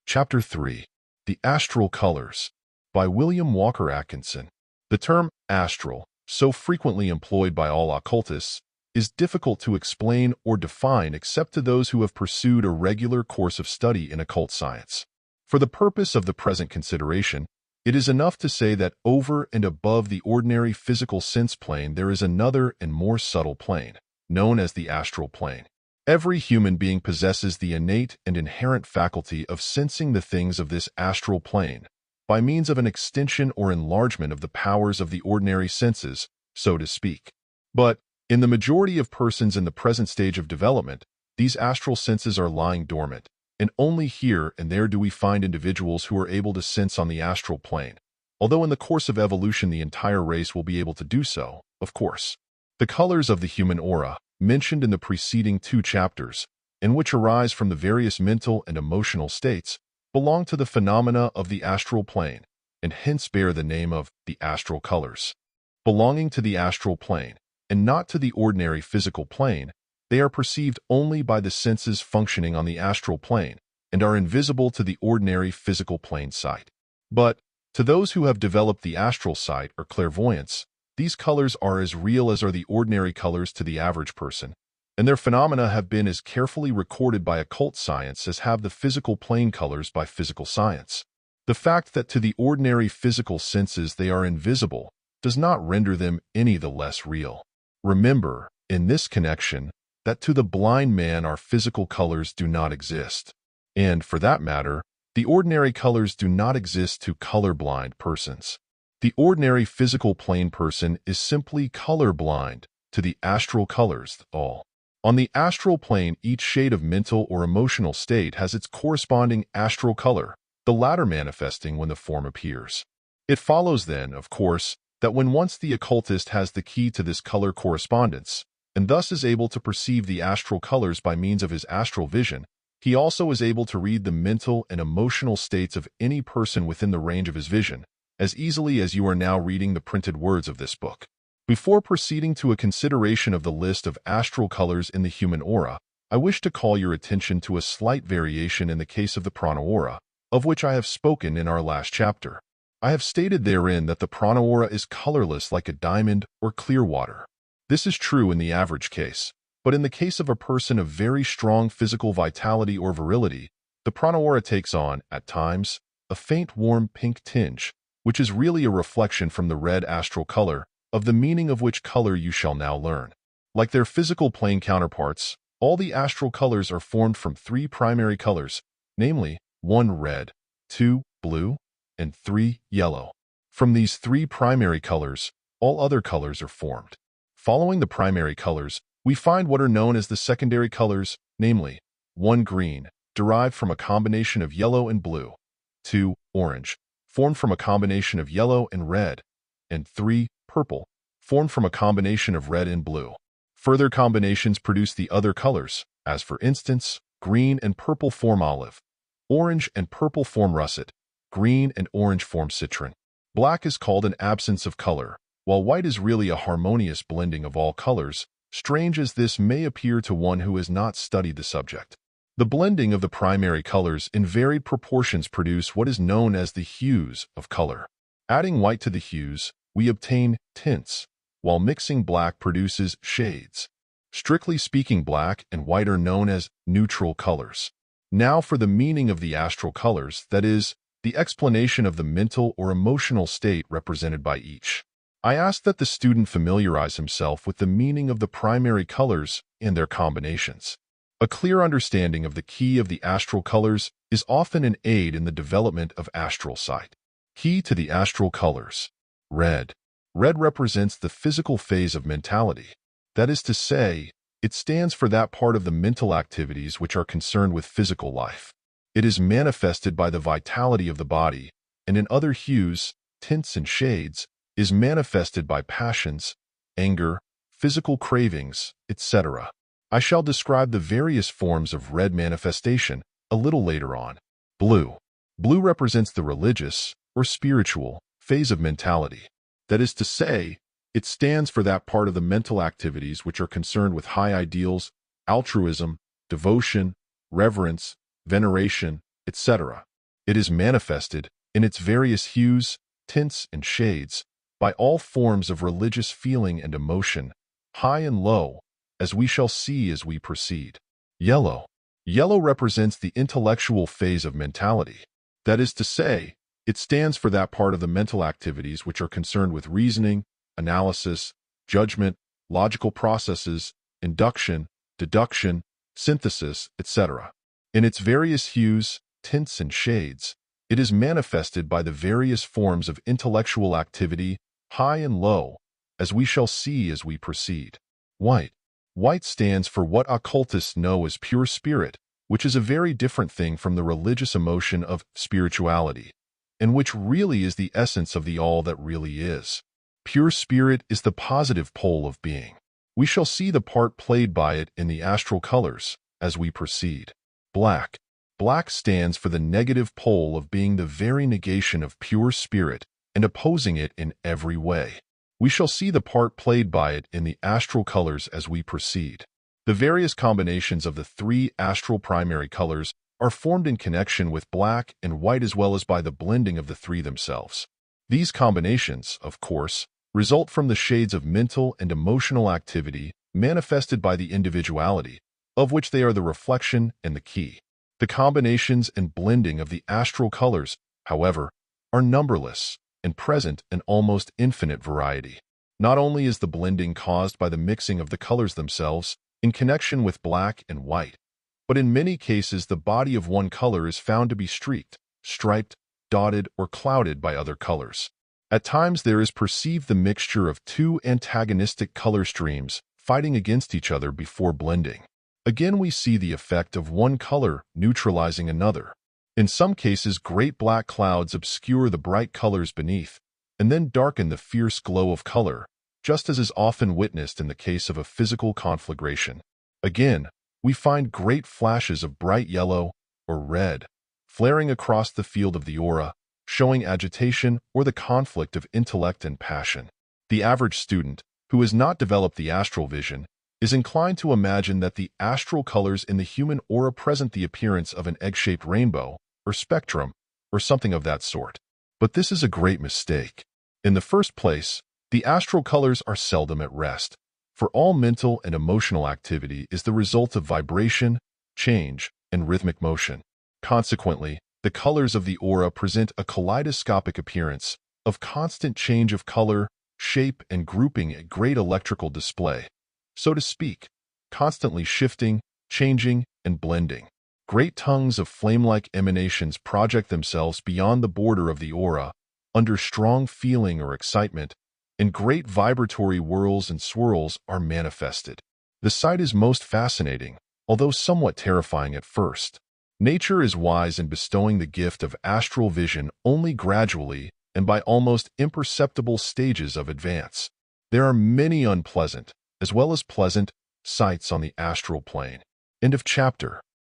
Chapter 3. The Astral Colors by William Walker Atkinson. The term astral, so frequently employed by all occultists, is difficult to explain or define except to those who have pursued a regular course of study in occult science. For the purpose of the present consideration, it is enough to say that over and above the ordinary physical sense plane there is another and more subtle plane, known as the astral plane. Every human being possesses the innate and inherent faculty of sensing the things of this astral plane, by means of an extension or enlargement of the powers of the ordinary senses, so to speak. But, in the majority of persons in the present stage of development, these astral senses are lying dormant, and only here and there do we find individuals who are able to sense on the astral plane, although in the course of evolution the entire race will be able to do so, of course. The colors of the human aura, mentioned in the preceding 2 chapters, and which arise from the various mental and emotional states, belong to the phenomena of the astral plane, and hence bear the name of the astral colors. Belonging to the astral plane, and not to the ordinary physical plane, they are perceived only by the senses functioning on the astral plane, and are invisible to the ordinary physical plane sight. But, to those who have developed the astral sight or clairvoyance, these colors are as real as are the ordinary colors to the average person, and their phenomena have been as carefully recorded by occult science as have the physical plane colors by physical science. The fact that to the ordinary physical senses they are invisible does not render them any the less real. Remember, in this connection, that to the blind man our physical colors do not exist. And, for that matter, the ordinary colors do not exist to colorblind persons. The ordinary physical plane person is simply colorblind to the astral colors, all. On the astral plane, each shade of mental or emotional state has its corresponding astral color, the latter manifesting when the form appears. It follows then, of course, that when once the occultist has the key to this color correspondence, and thus is able to perceive the astral colors by means of his astral vision, he also is able to read the mental and emotional states of any person within the range of his vision, as easily as you are now reading the printed words of this book. Before proceeding to a consideration of the list of astral colors in the human aura, I wish to call your attention to a slight variation in the case of the Prana Aura, of which I have spoken in our last chapter. I have stated therein that the Prana Aura is colorless like a diamond or clear water. This is true in the average case, but in the case of a person of very strong physical vitality or virility, the Prana Aura takes on, at times, a faint warm pink tinge, which is really a reflection from the red astral color, of the meaning of which color you shall now learn. Like their physical plane counterparts, all the astral colors are formed from 3 primary colors, namely, 1 red, 2 blue, and 3 yellow. From these 3 primary colors, all other colors are formed. Following the primary colors, we find what are known as the secondary colors, namely, 1 green, derived from a combination of yellow and blue, 2 orange, formed from a combination of yellow and red, and 3 purple, formed from a combination of red and blue. Further combinations produce the other colors, as for instance, green and purple form olive, orange and purple form russet, green and orange form citrine. Black is called an absence of color, while white is really a harmonious blending of all colors, strange as this may appear to one who has not studied the subject. The blending of the primary colors in varied proportions produce what is known as the hues of color. Adding white to the hues, we obtain tints, while mixing black produces shades. Strictly speaking, black and white are known as neutral colors. Now for the meaning of the astral colors, that is, the explanation of the mental or emotional state represented by each. I ask that the student familiarize himself with the meaning of the primary colors and their combinations. A clear understanding of the key of the astral colors is often an aid in the development of astral sight. Key to the astral colors. Red. Red represents the physical phase of mentality. That is to say, it stands for that part of the mental activities which are concerned with physical life. It is manifested by the vitality of the body, and in other hues, tints and shades, is manifested by passions, anger, physical cravings, etc. I shall describe the various forms of red manifestation a little later on. Blue. Blue represents the religious, or spiritual, phase of mentality. That is to say, it stands for that part of the mental activities which are concerned with high ideals, altruism, devotion, reverence, veneration, etc. It is manifested in its various hues, tints, and shades by all forms of religious feeling and emotion, high and low, as we shall see as we proceed. Yellow. Yellow represents the intellectual phase of mentality. That is to say, it stands for that part of the mental activities which are concerned with reasoning, analysis, judgment, logical processes, induction, deduction, synthesis, etc. In its various hues, tints, and shades, it is manifested by the various forms of intellectual activity, high and low, as we shall see as we proceed. White. White stands for what occultists know as pure spirit, which is a very different thing from the religious emotion of spirituality, and which really is the essence of the all that really is. Pure spirit is the positive pole of being. We shall see the part played by it in the astral colors as we proceed. Black. Black stands for the negative pole of being the very negation of pure spirit and opposing it in every way. We shall see the part played by it in the astral colors as we proceed. The various combinations of the three astral primary colors are formed in connection with black and white as well as by the blending of the three themselves. These combinations, of course, result from the shades of mental and emotional activity manifested by the individuality, of which they are the reflection and the key. The combinations and blending of the astral colors, however, are numberless and present in almost infinite variety. Not only is the blending caused by the mixing of the colors themselves in connection with black and white, but in many cases the body of one color is found to be streaked, striped, dotted, or clouded by other colors. At times there is perceived the mixture of two antagonistic color streams fighting against each other before blending. Again we see the effect of one color neutralizing another. In some cases great black clouds obscure the bright colors beneath, and then darken the fierce glow of color, just as is often witnessed in the case of a physical conflagration. Again, we find great flashes of bright yellow or red flaring across the field of the aura, showing agitation or the conflict of intellect and passion. The average student, who has not developed the astral vision, is inclined to imagine that the astral colors in the human aura present the appearance of an egg-shaped rainbow, or spectrum, or something of that sort. But this is a great mistake. In the first place, the astral colors are seldom at rest, for all mental and emotional activity is the result of vibration, change, and rhythmic motion. Consequently, the colors of the aura present a kaleidoscopic appearance of constant change of color, shape, and grouping at great electrical display, so to speak, constantly shifting, changing, and blending. Great tongues of flame-like emanations project themselves beyond the border of the aura, under strong feeling or excitement, and great vibratory whirls and swirls are manifested. The sight is most fascinating, although somewhat terrifying at first. Nature is wise in bestowing the gift of astral vision only gradually and by almost imperceptible stages of advance. There are many unpleasant, as well as pleasant, sights on the astral plane. End of chapter.